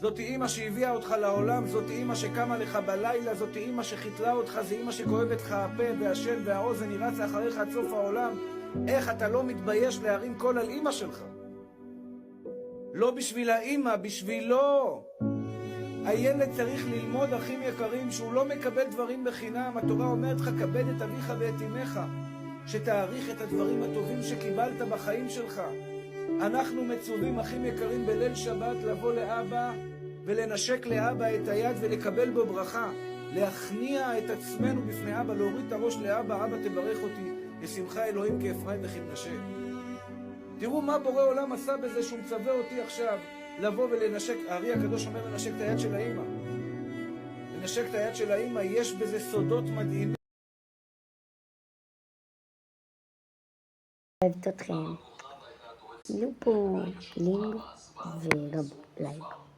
זאת אמא שהביאה אותך לעולם, זאת אמא שקמה לך בלילה, זאת אמא שחיתלה אותך, זה אמא שכואבת לך הפה והשן והאוזן, היא רצה אחריך עד סוף העולם. איך אתה לא מתבייש להרים קול על אמא שלך? לא בשביל האמא, בשבילו. הילד צריך ללמוד, אחים יקרים, שהוא לא מקבל דברים בחינם. התורה אומרת לך, כבד את אביך ואת אמך, שתעריך את הדברים הטובים שקיבלת בחיים שלך. אנחנו מצווים, אחים יקרים, בליל שבת לבוא לאבא ולנשק לאבא את היד ולקבל בו ברכה, להכניע את עצמנו בפני אבא, להוריד את הראש לאבא, אבא תברך אותי, ישמחה אלוהים כאפרים וכמנשה. תראו מה בורא עולם עשה בזה שהוא מצווה אותי עכשיו לבוא ולנשק. הארי הקדוש אומר לנשק את היד של האמא. לנשק את היד של האמא, יש בזה סודות מדהימים. אוהבת אתכם. תהיו פה לינק ורבו לייק.